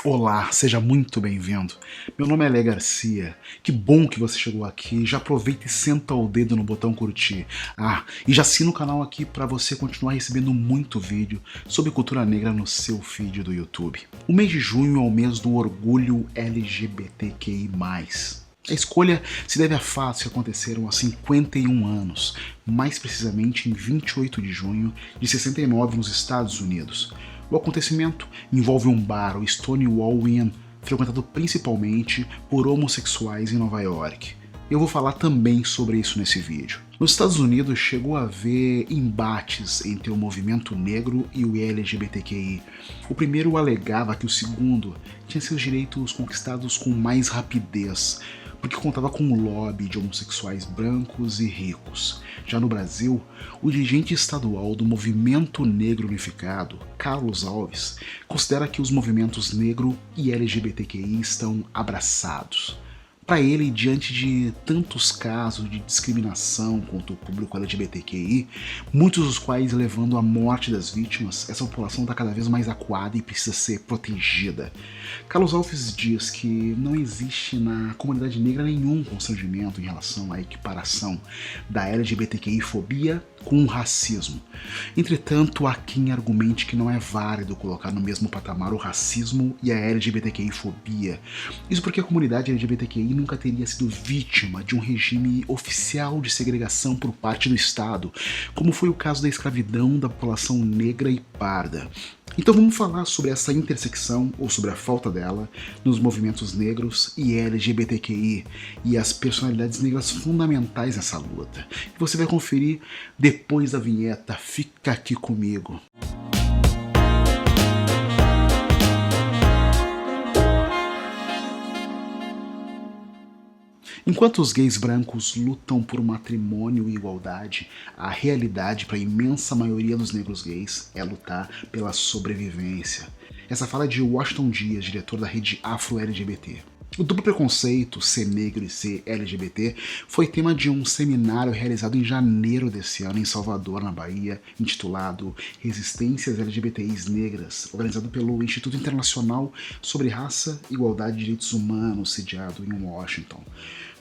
Olá, seja muito bem-vindo. Meu nome é Lé Garcia. Que bom que você chegou aqui. Já aproveita e senta o dedo no botão curtir. E já assina o canal aqui para você continuar recebendo muito vídeo sobre cultura negra no seu feed do YouTube. O mês de junho é o mês do orgulho LGBTQI+. A escolha se deve a fatos que aconteceram há 51 anos, mais precisamente em 28 de junho de 69 nos Estados Unidos. O acontecimento envolve um bar, o Stonewall Inn, frequentado principalmente por homossexuais em Nova York. Eu vou falar também sobre isso nesse vídeo. Nos Estados Unidos chegou a haver embates entre o movimento negro e o LGBTQI. O primeiro alegava que o segundo tinha seus direitos conquistados com mais rapidez, porque contava com um lobby de homossexuais brancos e ricos. Já no Brasil, o dirigente estadual do Movimento Negro Unificado, Carlos Alves, considera que os movimentos negro e LGBTQI estão abraçados. Para ele, diante de tantos casos de discriminação contra o público LGBTQI, muitos dos quais levando à morte das vítimas, essa população está cada vez mais acuada e precisa ser protegida. Carlos Alves diz que não existe na comunidade negra nenhum constrangimento em relação à equiparação da LGBTQI-fobia com o racismo. Entretanto, há quem argumente que não é válido colocar no mesmo patamar o racismo e a LGBTQI-fobia. Isso porque a comunidade LGBTQI nunca teria sido vítima de um regime oficial de segregação por parte do Estado, como foi o caso da escravidão da população negra e parda. Então vamos falar sobre essa intersecção, ou sobre a falta dela, nos movimentos negros e LGBTQI e as personalidades negras fundamentais nessa luta. E você vai conferir depois da vinheta. Fica aqui comigo. Enquanto os gays brancos lutam por matrimônio e igualdade, a realidade para a imensa maioria dos negros gays é lutar pela sobrevivência. Essa fala é de Washington Dias, diretor da rede Afro-LGBT. O duplo preconceito, ser negro e ser LGBT, foi tema de um seminário realizado em janeiro desse ano em Salvador, na Bahia, intitulado Resistências LGBTIs Negras, organizado pelo Instituto Internacional sobre Raça, Igualdade e Direitos Humanos, sediado em Washington.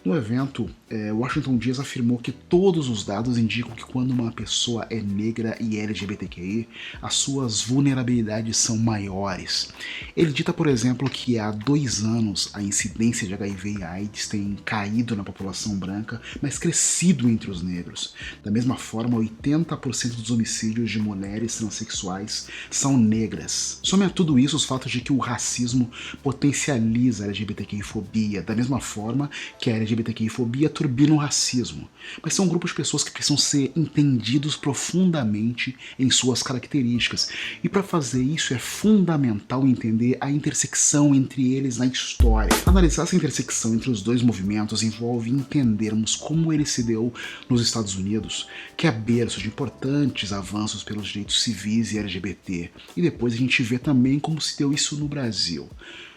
No evento, Washington Dias afirmou que todos os dados indicam que quando uma pessoa é negra e LGBTQI, as suas vulnerabilidades são maiores. Ele dita, por exemplo, que há 2 anos a incidência de HIV e AIDS tem caído na população branca, mas crescido entre os negros. Da mesma forma, 80% dos homicídios de mulheres transexuais são negras. Some a tudo isso os fatos de que o racismo potencializa a LGBTQI-fobia, da mesma forma que a LGBTQI-fobia turbina o racismo, mas são grupos de pessoas que precisam ser entendidos profundamente em suas características, e para fazer isso é fundamental entender a intersecção entre eles na história. Analisar essa intersecção entre os dois movimentos envolve entendermos como ele se deu nos Estados Unidos, que é berço de importantes avanços pelos direitos civis e LGBT, e depois a gente vê também como se deu isso no Brasil.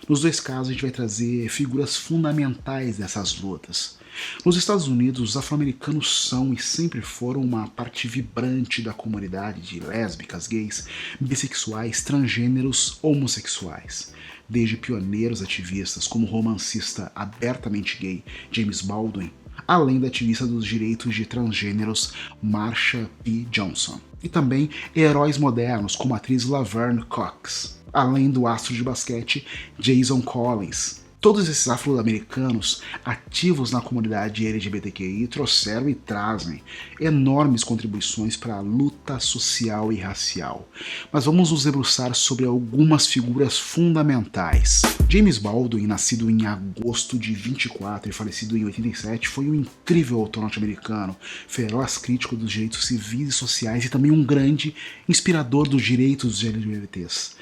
Nos dois casos a gente vai trazer figuras fundamentais dessas lutas. Nos Estados Unidos, os afro-americanos são e sempre foram uma parte vibrante da comunidade de lésbicas, gays, bissexuais, transgêneros, homossexuais. Desde pioneiros ativistas como o romancista abertamente gay James Baldwin, além da ativista dos direitos de transgêneros Marsha P. Johnson. E também heróis modernos como a atriz Laverne Cox, além do astro de basquete Jason Collins. Todos esses afro-americanos ativos na comunidade LGBTQI trouxeram e trazem enormes contribuições para a luta social e racial. Mas vamos nos debruçar sobre algumas figuras fundamentais. James Baldwin, nascido em agosto de 24 e falecido em 87, foi um incrível autor norte-americano, feroz crítico dos direitos civis e sociais e também um grande inspirador dos direitos dos LGBTs.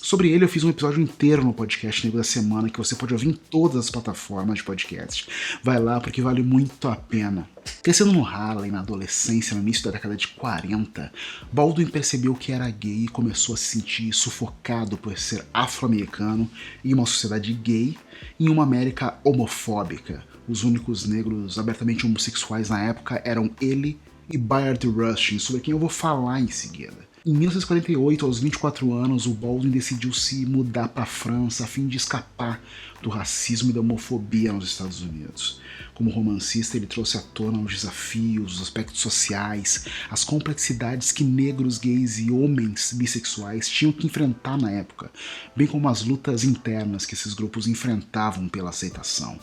Sobre ele eu fiz um episódio inteiro no podcast Negro da Semana, que você pode ouvir em todas as plataformas de podcast. Vai lá porque vale muito a pena. Crescendo no Harlem na adolescência, no início da década de 40, Baldwin percebeu que era gay e começou a se sentir sufocado por ser afro-americano em uma sociedade gay em uma América homofóbica. Os únicos negros abertamente homossexuais na época eram ele e Bayard Rustin, sobre quem eu vou falar em seguida. Em 1948, aos 24 anos, o Baldwin decidiu se mudar para a França a fim de escapar do racismo e da homofobia nos Estados Unidos. Como romancista, ele trouxe à tona os desafios, os aspectos sociais, as complexidades que negros, gays e homens bissexuais tinham que enfrentar na época, bem como as lutas internas que esses grupos enfrentavam pela aceitação.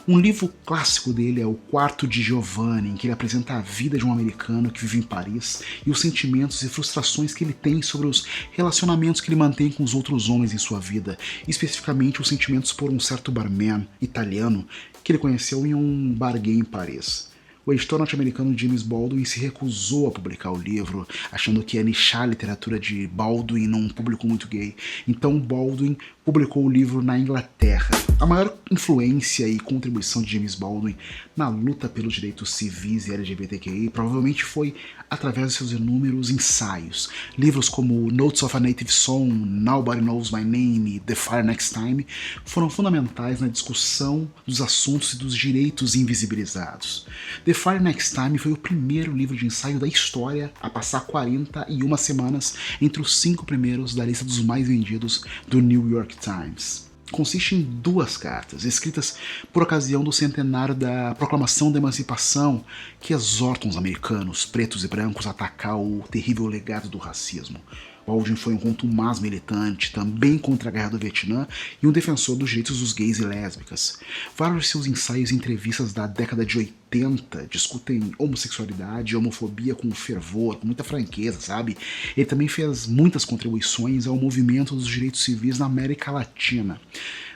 Um livro clássico dele é O Quarto de Giovanni, em que ele apresenta a vida de um americano que vive em Paris e os sentimentos e frustrações que ele tem sobre os relacionamentos que ele mantém com os outros homens em sua vida, especificamente os sentimentos por um certo barman italiano que ele conheceu em um bar gay em Paris. O editor norte-americano James Baldwin se recusou a publicar o livro, achando que ia nichar a literatura de Baldwin num público muito gay. Então Baldwin publicou o livro na Inglaterra. A maior influência e contribuição de James Baldwin na luta pelos direitos civis e LGBTQI provavelmente foi através de seus inúmeros ensaios. Livros como Notes of a Native Song, Nobody Knows My Name e The Fire Next Time foram fundamentais na discussão dos assuntos e dos direitos invisibilizados. The Fire Next Time foi o primeiro livro de ensaio da história a passar 41 semanas entre os 5 primeiros da lista dos mais vendidos do New York Times. Consiste em 2 cartas, escritas por ocasião do centenário da Proclamação da Emancipação, que exortam os americanos, pretos e brancos, a atacar o terrível legado do racismo. Baldwin foi um contumaz militante, também contra a Guerra do Vietnã, e um defensor dos direitos dos gays e lésbicas. Vários de seus ensaios e entrevistas da década de 80 discutem homossexualidade e homofobia com fervor, com muita franqueza, sabe? Ele também fez muitas contribuições ao movimento dos direitos civis na América Latina.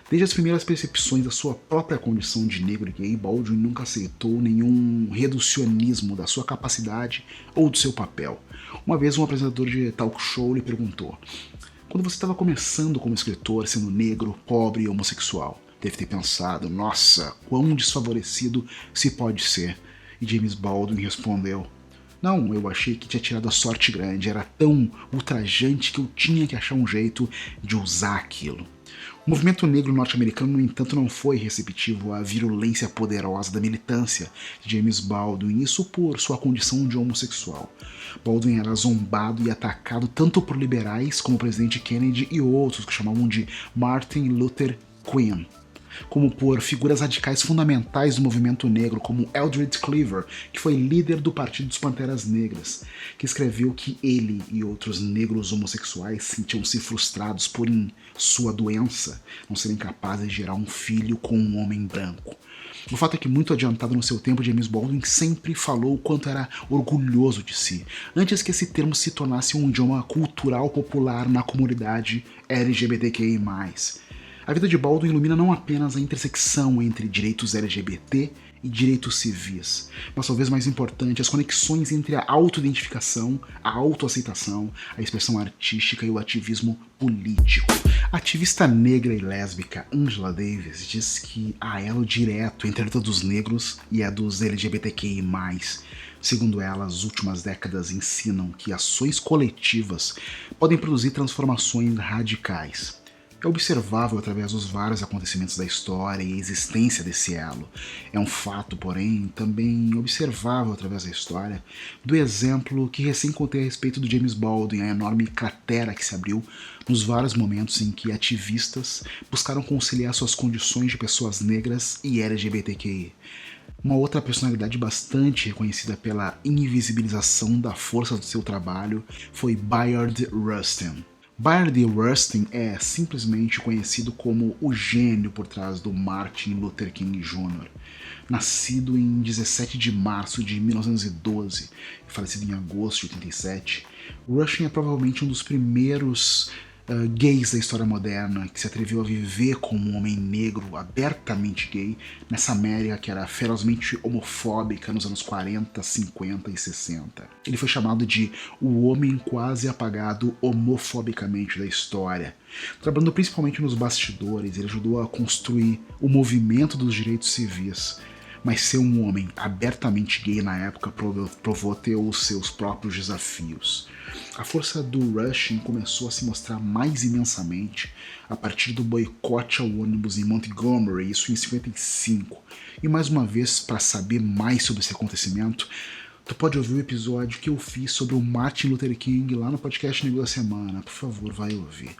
Desde as primeiras percepções da sua própria condição de negro e gay, Baldwin nunca aceitou nenhum reducionismo da sua capacidade ou do seu papel. Uma vez um apresentador de talk show lhe perguntou: quando você estava começando como escritor, sendo negro, pobre e homossexual, deve ter pensado, nossa, quão desfavorecido se pode ser? E James Baldwin respondeu: não, eu achei que tinha tirado a sorte grande, era tão ultrajante que eu tinha que achar um jeito de usar aquilo. O movimento negro norte-americano, no entanto, não foi receptivo à virulência poderosa da militância de James Baldwin, isso por sua condição de homossexual. Baldwin era zombado e atacado tanto por liberais como o presidente Kennedy e outros que chamavam de Martin Luther King, como por figuras radicais fundamentais do movimento negro, como Eldred Cleaver, que foi líder do Partido dos Panteras Negras, que escreveu que ele e outros negros homossexuais sentiam-se frustrados por, em sua doença, não serem capazes de gerar um filho com um homem branco. O fato é que, muito adiantado no seu tempo, James Baldwin sempre falou o quanto era orgulhoso de si, antes que esse termo se tornasse um idioma cultural popular na comunidade LGBTQI+. A vida de Baldwin ilumina não apenas a intersecção entre direitos LGBT e direitos civis, mas talvez mais importante, as conexões entre a autoidentificação, a autoaceitação, a expressão artística e o ativismo político. A ativista negra e lésbica Angela Davis diz que há elo direto entre a luta dos negros e a dos LGBTQI+. Segundo ela, as últimas décadas ensinam que ações coletivas podem produzir transformações radicais. É observável através dos vários acontecimentos da história e a existência desse elo. É um fato, porém, também observável através da história do exemplo que recém contei a respeito do James Baldwin, a enorme cratera que se abriu nos vários momentos em que ativistas buscaram conciliar suas condições de pessoas negras e LGBTQI. Uma outra personalidade bastante reconhecida pela invisibilização da força do seu trabalho foi Bayard Rustin. Bayard Rustin é simplesmente conhecido como o gênio por trás do Martin Luther King Jr. Nascido em 17 de março de 1912 e falecido em agosto de 87, Rustin é provavelmente um dos primeiros gays da história moderna que se atreveu a viver como um homem negro abertamente gay nessa América que era ferozmente homofóbica nos anos 40, 50 e 60. Ele foi chamado de o homem quase apagado homofobicamente da história. Trabalhando principalmente nos bastidores, ele ajudou a construir o movimento dos direitos civis, mas ser um homem abertamente gay na época provou ter os seus próprios desafios. A força do Rustin começou a se mostrar mais imensamente a partir do boicote ao ônibus em Montgomery, isso em 55. E mais uma vez, para saber mais sobre esse acontecimento, tu pode ouvir o episódio que eu fiz sobre o Martin Luther King lá no podcast Negro da Semana. Por favor, vai ouvir.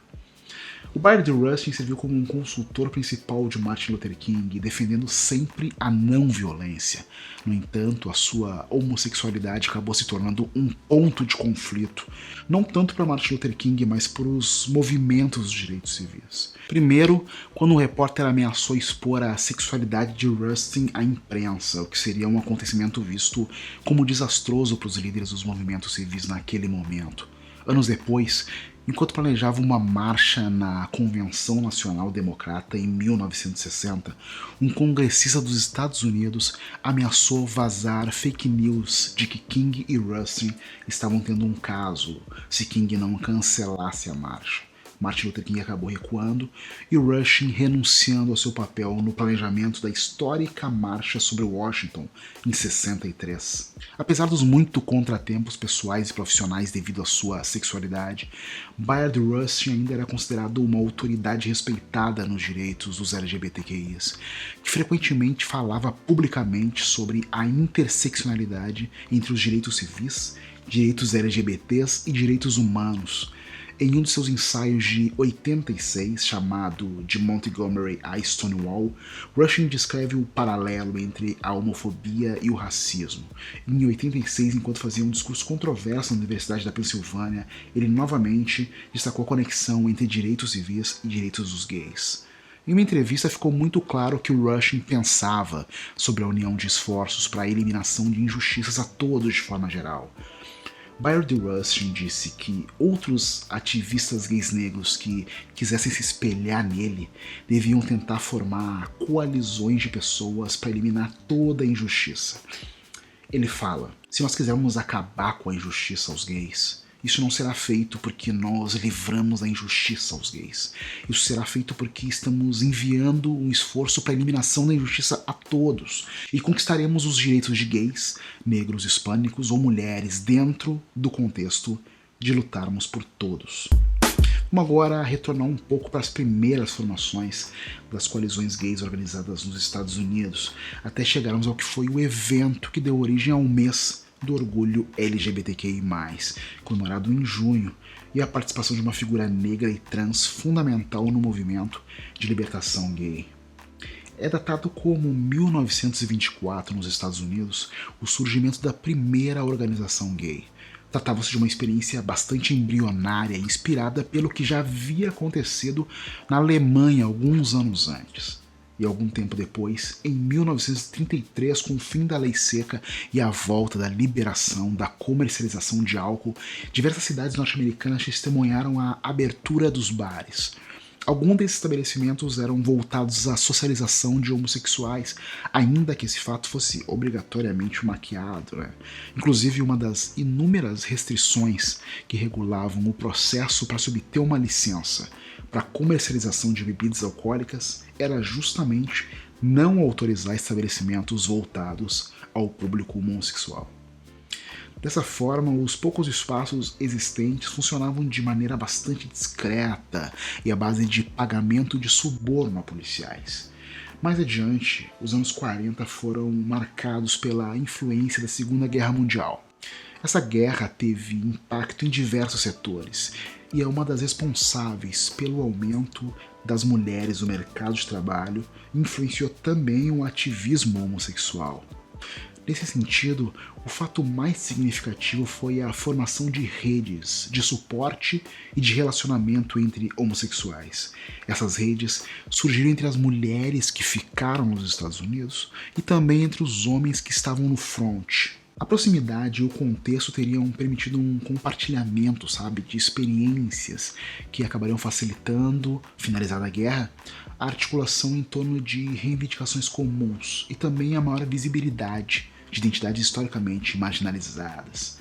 O Bayard Rustin serviu como um consultor principal de Martin Luther King, defendendo sempre a não violência. No entanto, a sua homossexualidade acabou se tornando um ponto de conflito, não tanto para Martin Luther King, mas para os movimentos dos direitos civis. Primeiro, quando o repórter ameaçou expor a sexualidade de Rustin à imprensa, o que seria um acontecimento visto como desastroso para os líderes dos movimentos civis naquele momento. Anos depois, enquanto planejava uma marcha na Convenção Nacional Democrata em 1960, um congressista dos Estados Unidos ameaçou vazar fake news de que King e Rustin estavam tendo um caso se King não cancelasse a marcha. Martin Luther King acabou recuando e Rustin renunciando ao seu papel no planejamento da histórica Marcha sobre Washington em 63. Apesar dos muitos contratempos pessoais e profissionais devido à sua sexualidade, Bayard Rustin ainda era considerado uma autoridade respeitada nos direitos dos LGBTQIs, que frequentemente falava publicamente sobre a interseccionalidade entre os direitos civis, direitos LGBTs e direitos humanos. Em um de seus ensaios de 86, chamado de Montgomery a Stonewall, Rustin descreve o paralelo entre a homofobia e o racismo. Em 86, enquanto fazia um discurso controverso na Universidade da Pensilvânia, ele novamente destacou a conexão entre direitos civis e direitos dos gays. Em uma entrevista ficou muito claro que o Rustin pensava sobre a união de esforços para a eliminação de injustiças a todos de forma geral. Bayard Rustin disse que outros ativistas gays negros que quisessem se espelhar nele deviam tentar formar coalizões de pessoas para eliminar toda a injustiça. Ele fala: se nós quisermos acabar com a injustiça aos gays, isso não será feito porque nós livramos a injustiça aos gays. Isso será feito porque estamos enviando um esforço para a eliminação da injustiça a todos e conquistaremos os direitos de gays, negros, hispânicos ou mulheres dentro do contexto de lutarmos por todos. Vamos agora retornar um pouco para as primeiras formações das coalizões gays organizadas nos Estados Unidos, até chegarmos ao que foi o evento que deu origem ao mês do orgulho LGBTQI+, comemorado em junho, e a participação de uma figura negra e trans fundamental no movimento de libertação gay. É datado como 1924 nos Estados Unidos o surgimento da primeira organização gay. Tratava-se de uma experiência bastante embrionária, inspirada pelo que já havia acontecido na Alemanha alguns anos antes. E algum tempo depois, em 1933, com o fim da lei seca e a volta da liberação da comercialização de álcool, diversas cidades norte-americanas testemunharam a abertura dos bares. Alguns desses estabelecimentos eram voltados à socialização de homossexuais, ainda que esse fato fosse obrigatoriamente maquiado. Inclusive, uma das inúmeras restrições que regulavam o processo para se obter uma licença para comercialização de bebidas alcoólicas era justamente não autorizar estabelecimentos voltados ao público homossexual. Dessa forma, os poucos espaços existentes funcionavam de maneira bastante discreta e à base de pagamento de suborno a policiais. Mais adiante, os anos 40 foram marcados pela influência da Segunda Guerra Mundial. Essa guerra teve impacto em diversos setores e é uma das responsáveis pelo aumento das mulheres no mercado de trabalho e influenciou também o ativismo homossexual. Nesse sentido, o fato mais significativo foi a formação de redes de suporte e de relacionamento entre homossexuais. Essas redes surgiram entre as mulheres que ficaram nos Estados Unidos e também entre os homens que estavam no front. A proximidade e o contexto teriam permitido um compartilhamento, de experiências que acabariam facilitando, finalizada a guerra, a articulação em torno de reivindicações comuns e também a maior visibilidade de identidades historicamente marginalizadas.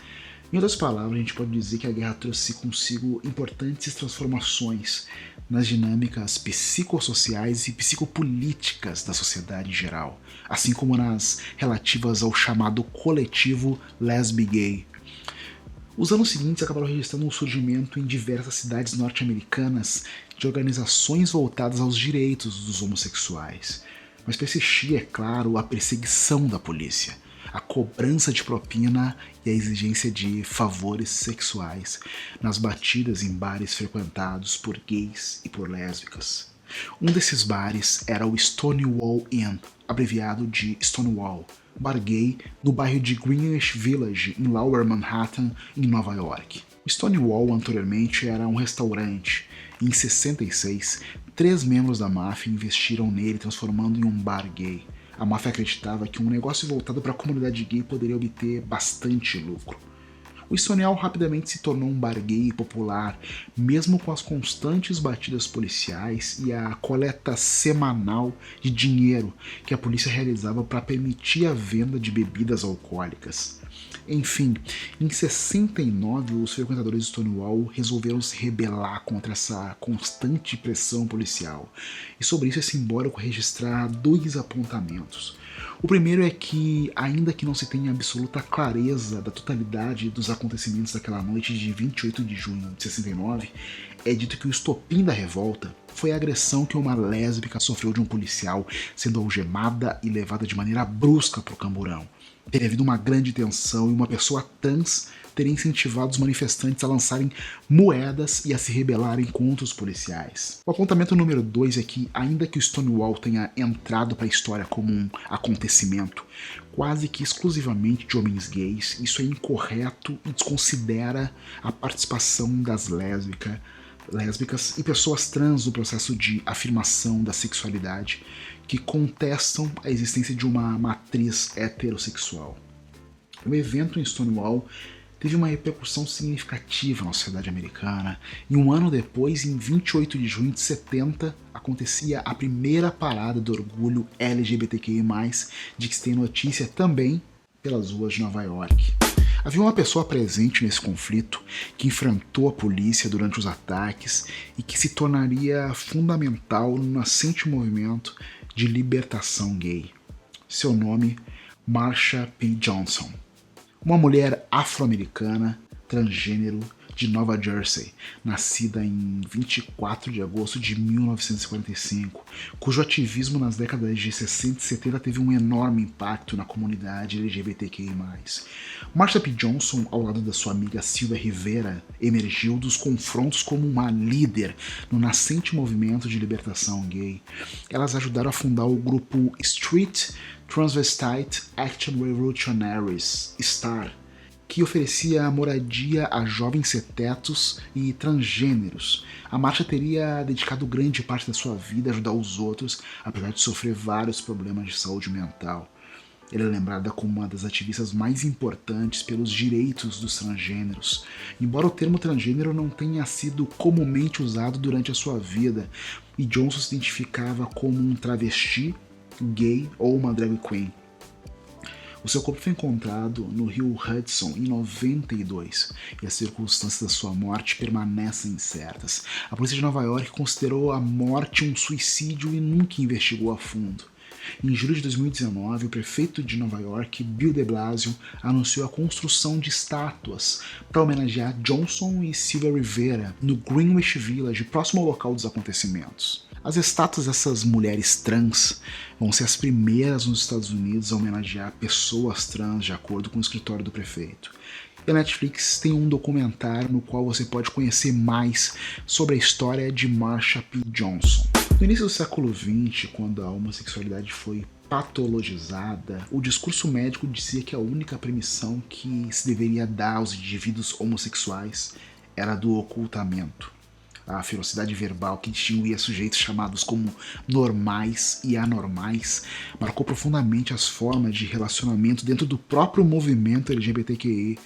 Em outras palavras, a gente pode dizer que a guerra trouxe consigo importantes transformações nas dinâmicas psicossociais e psicopolíticas da sociedade em geral, assim como nas relativas ao chamado coletivo lesbi-gay. Os anos seguintes acabaram registrando um surgimento em diversas cidades norte-americanas de organizações voltadas aos direitos dos homossexuais. Mas persistia, é claro, a perseguição da polícia. a cobrança de propina e a exigência de favores sexuais nas batidas em bares frequentados por gays e por lésbicas. Um desses bares era o Stonewall Inn, abreviado de Stonewall, bar gay no bairro de Greenwich Village, em Lower Manhattan, em Nova York. O Stonewall anteriormente era um restaurante e em 66, 3 membros da máfia investiram nele, transformando em um bar gay. A máfia acreditava que um negócio voltado para a comunidade gay poderia obter bastante lucro. O Stonewall rapidamente se tornou um bar gay popular, mesmo com as constantes batidas policiais e a coleta semanal de dinheiro que a polícia realizava para permitir a venda de bebidas alcoólicas. Enfim, em 69, os frequentadores de Stonewall resolveram se rebelar contra essa constante pressão policial. E sobre isso é simbólico registrar 2 apontamentos. O primeiro é que, ainda que não se tenha absoluta clareza da totalidade dos acontecimentos daquela noite de 28 de junho de 69, é dito que o estopim da revolta foi a agressão que uma lésbica sofreu de um policial, sendo algemada e levada de maneira brusca para o camburão. Teria havido uma grande tensão e uma pessoa trans teria incentivado os manifestantes a lançarem moedas e a se rebelarem contra os policiais. O apontamento número 2 é que, ainda que o Stonewall tenha entrado para a história como um acontecimento quase que exclusivamente de homens gays, isso é incorreto e desconsidera a participação das lésbicas e pessoas trans no processo de afirmação da sexualidade que contestam a existência de uma matriz heterossexual. O evento em Stonewall teve uma repercussão significativa na sociedade americana, e um ano depois, em 28 de junho de 70, acontecia a primeira parada do orgulho LGBTQI+, de que se tem notícia também pelas ruas de Nova York. Havia uma pessoa presente nesse conflito que enfrentou a polícia durante os ataques e que se tornaria fundamental no nascente movimento de libertação gay. Seu nome, Marsha P. Johnson. Uma mulher afro-americana, transgênero, de Nova Jersey, nascida em 24 de agosto de 1945, cujo ativismo nas décadas de 60 e 70 teve um enorme impacto na comunidade LGBTQI+. Marsha P. Johnson, ao lado da sua amiga Silvia Rivera, emergiu dos confrontos como uma líder no nascente movimento de libertação gay. Elas ajudaram a fundar o grupo Street Transvestite Action Revolutionaries, STAR, que oferecia moradia a jovens sem-tetos e transgêneros. A Marsha teria dedicado grande parte da sua vida a ajudar os outros, apesar de sofrer vários problemas de saúde mental. Ela é lembrada como uma das ativistas mais importantes pelos direitos dos transgêneros, embora o termo transgênero não tenha sido comumente usado durante a sua vida, e Johnson se identificava como um travesti, gay ou uma drag queen. O seu corpo foi encontrado no rio Hudson em 92 e as circunstâncias da sua morte permanecem incertas. A polícia de Nova York considerou a morte um suicídio e nunca investigou a fundo. Em julho de 2019, o prefeito de Nova York, Bill de Blasio, anunciou a construção de estátuas para homenagear Johnson e Silvia Rivera no Greenwich Village, próximo ao local dos acontecimentos. As estátuas dessas mulheres trans vão ser as primeiras nos Estados Unidos a homenagear pessoas trans, de acordo com o escritório do prefeito. E a Netflix tem um documentário no qual você pode conhecer mais sobre a história de Marsha P. Johnson. No início do século XX, quando a homossexualidade foi patologizada, o discurso médico dizia que a única permissão que se deveria dar aos indivíduos homossexuais era do ocultamento. A ferocidade verbal que distinguia sujeitos chamados como normais e anormais marcou profundamente as formas de relacionamento dentro do próprio movimento LGBTQI.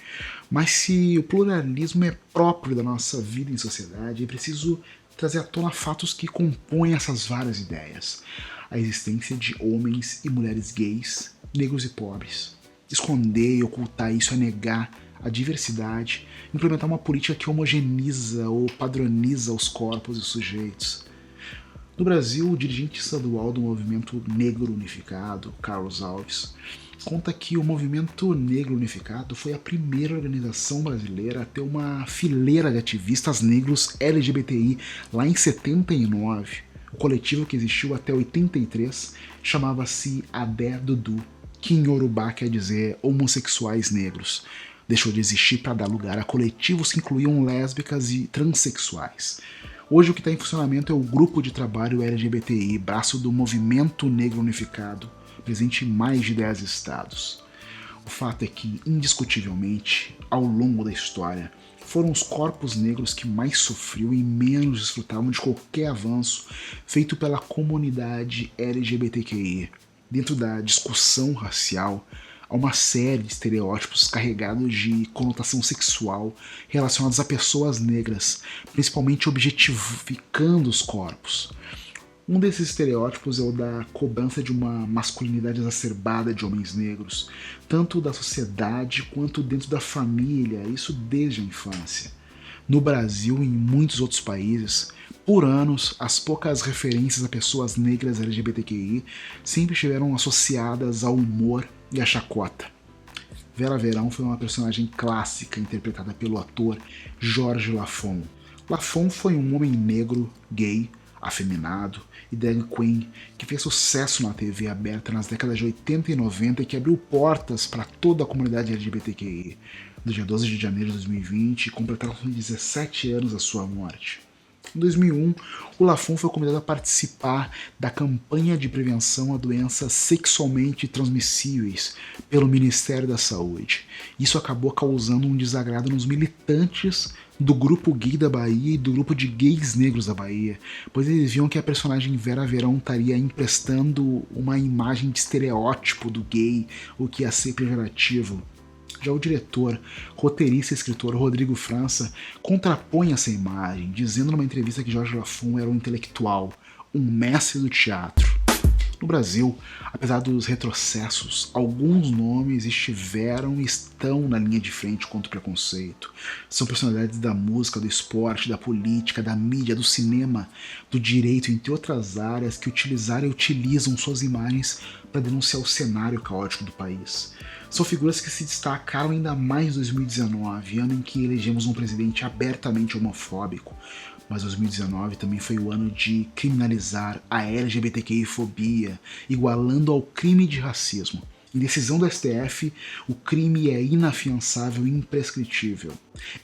Mas se o pluralismo é próprio da nossa vida em sociedade, é preciso trazer à tona fatos que compõem essas várias ideias. A existência de homens e mulheres gays, negros e pobres. Esconder e ocultar isso é negar a diversidade, implementar uma política que homogeneiza ou padroniza os corpos e os sujeitos. No Brasil, o dirigente estadual do Movimento Negro Unificado, Carlos Alves, conta que o Movimento Negro Unificado foi a primeira organização brasileira a ter uma fileira de ativistas negros LGBTI lá em 79. O coletivo, que existiu até 83, chamava-se Adé Dudu, que em Yorubá quer dizer homossexuais negros. Deixou de existir para dar lugar a coletivos que incluíam lésbicas e transexuais. Hoje o que está em funcionamento é o Grupo de Trabalho LGBTI, braço do Movimento Negro Unificado, presente em mais de 10 estados. O fato é que, indiscutivelmente, ao longo da história, foram os corpos negros que mais sofriam e menos desfrutavam de qualquer avanço feito pela comunidade LGBTQI. Dentro da discussão racial, há uma série de estereótipos carregados de conotação sexual relacionados a pessoas negras, principalmente objetificando os corpos. Um desses estereótipos é o da cobrança de uma masculinidade exacerbada de homens negros, tanto da sociedade quanto dentro da família, isso desde a infância. No Brasil e em muitos outros países, por anos, as poucas referências a pessoas negras LGBTQI sempre estiveram associadas ao humor e à chacota. Vera Verão foi uma personagem clássica interpretada pelo ator Jorge Lafon. Lafon foi um homem negro, gay, afeminado e drag queen que fez sucesso na TV aberta nas décadas de 80 e 90 e que abriu portas para toda a comunidade LGBTQI. No dia 12 de janeiro de 2020, completaram 17 anos da sua morte. Em 2001, o Lafon foi convidado a participar da campanha de prevenção a doenças sexualmente transmissíveis pelo Ministério da Saúde. Isso acabou causando um desagrado nos militantes do grupo gay da Bahia e do grupo de gays negros da Bahia, pois eles viam que a personagem Vera Verão estaria emprestando uma imagem de estereótipo do gay, o que ia ser pejorativo. Já o diretor, roteirista e escritor Rodrigo França contrapõe essa imagem, dizendo numa entrevista que Jorge Lafon era um intelectual, um mestre do teatro. No Brasil, apesar dos retrocessos, alguns nomes estiveram e estão na linha de frente contra o preconceito. São personalidades da música, do esporte, da política, da mídia, do cinema, do direito, entre outras áreas, que utilizaram e utilizam suas imagens para denunciar o cenário caótico do país. São figuras que se destacaram ainda mais em 2019, ano em que elegemos um presidente abertamente homofóbico. Mas 2019 também foi o ano de criminalizar a LGBTQI-fobia, igualando ao crime de racismo. Em decisão do STF, o crime é inafiançável e imprescritível.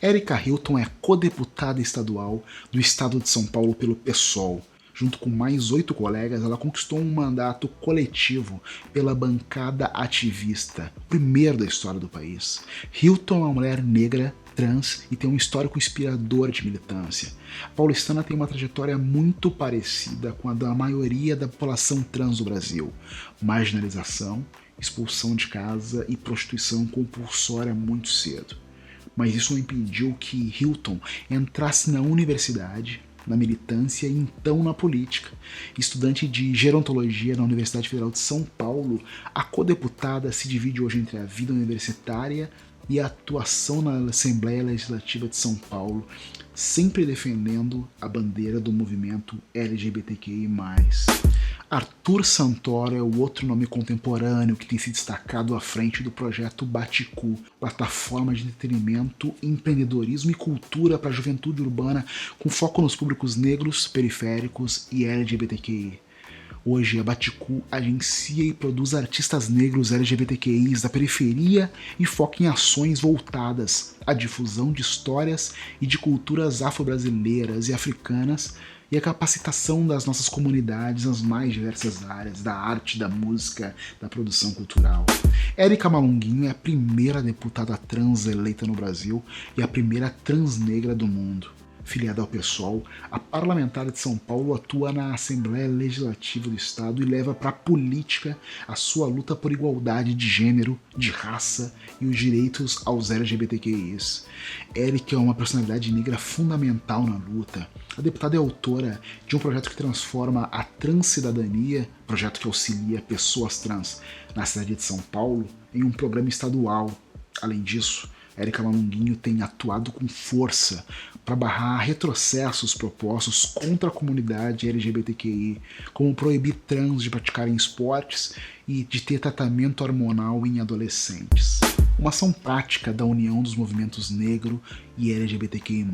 Érica Hilton é codeputada estadual do estado de São Paulo pelo PSOL. Junto com mais 8 colegas, ela conquistou um mandato coletivo pela bancada ativista, primeiro da história do país. Hilton é uma mulher negra, trans e tem um histórico inspirador de militância. A paulistana tem uma trajetória muito parecida com a da maioria da população trans do Brasil. Marginalização, expulsão de casa e prostituição compulsória muito cedo. Mas isso não impediu que Hilton entrasse na universidade, na militância e então na política. Estudante de gerontologia na Universidade Federal de São Paulo, a codeputada se divide hoje entre a vida universitária e a atuação na Assembleia Legislativa de São Paulo, sempre defendendo a bandeira do movimento LGBTQI+. Arthur Santoro é o outro nome contemporâneo que tem se destacado à frente do projeto Baticu, plataforma de entretenimento, empreendedorismo e cultura para a juventude urbana com foco nos públicos negros, periféricos e LGBTQI. Hoje, a Baticu agencia e produz artistas negros LGBTQIs da periferia e foca em ações voltadas à difusão de histórias e de culturas afro-brasileiras e africanas e a capacitação das nossas comunidades nas mais diversas áreas da arte, da música, da produção cultural. Érica Malunguinho é a primeira deputada trans eleita no Brasil e a primeira trans negra do mundo. Filiada ao PSOL, a parlamentar de São Paulo atua na Assembleia Legislativa do Estado e leva para a política a sua luta por igualdade de gênero, de raça e os direitos aos LGBTQIs. Érica é uma personalidade negra fundamental na luta. A deputada é autora de um projeto que transforma a transcidadania, projeto que auxilia pessoas trans na cidade de São Paulo, em um programa estadual. Além disso, Érica Malunguinho tem atuado com força para barrar retrocessos propostos contra a comunidade LGBTQI, como proibir trans de praticarem esportes e de ter tratamento hormonal em adolescentes. Uma ação prática da união dos movimentos negro e LGBTQI+,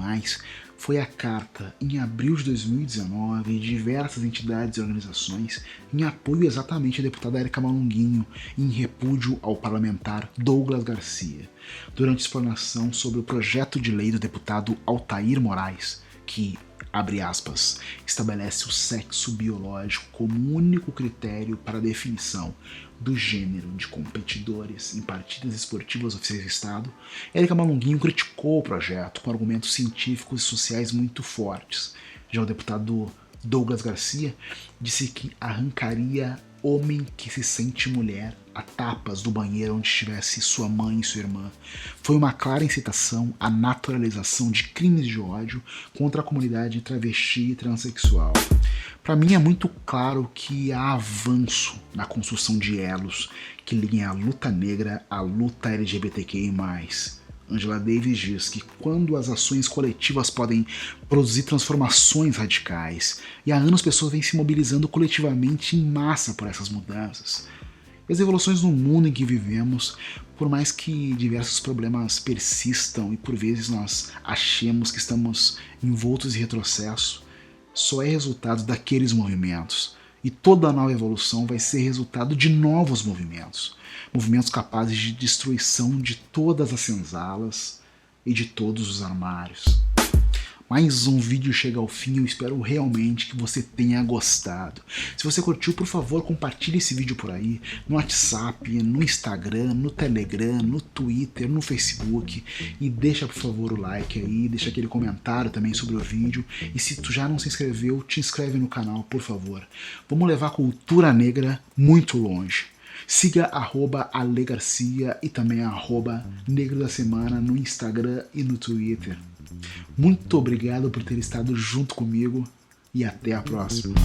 foi a carta, em abril de 2019, de diversas entidades e organizações em apoio exatamente à deputada Érica Malunguinho em repúdio ao parlamentar Douglas Garcia, durante explanação sobre o projeto de lei do deputado Altair Moraes, que, abre aspas, estabelece o sexo biológico como único critério para a definição do gênero de competidores em partidas esportivas oficiais do Estado. Érica Malunguinho criticou o projeto com argumentos científicos e sociais muito fortes. Já o deputado Douglas Garcia disse que arrancaria homem que se sente mulher a tapas do banheiro onde estivesse sua mãe e sua irmã. Foi uma clara incitação à naturalização de crimes de ódio contra a comunidade travesti e transexual. Para mim é muito claro que há avanço na construção de elos que liguem a luta negra à luta LGBTQI+. Angela Davis diz que quando as ações coletivas podem produzir transformações radicais, e há anos pessoas vêm se mobilizando coletivamente em massa por essas mudanças. E as evoluções no mundo em que vivemos, por mais que diversos problemas persistam e por vezes nós achemos que estamos envoltos em retrocesso, só é resultado daqueles movimentos. E toda nova evolução vai ser resultado de novos movimentos. Movimentos capazes de destruição de todas as senzalas e de todos os armários. Mais um vídeo chega ao fim, eu espero realmente que você tenha gostado. Se você curtiu, por favor, compartilhe esse vídeo por aí, no WhatsApp, no Instagram, no Telegram, no Twitter, no Facebook, e deixa, por favor, o like aí, deixa aquele comentário também sobre o vídeo, e se tu já não se inscreveu, te inscreve no canal, por favor. Vamos levar a cultura negra muito longe. Siga @alegarcia e também @negro da semana no Instagram e no Twitter. Muito obrigado por ter estado junto comigo e até a próxima.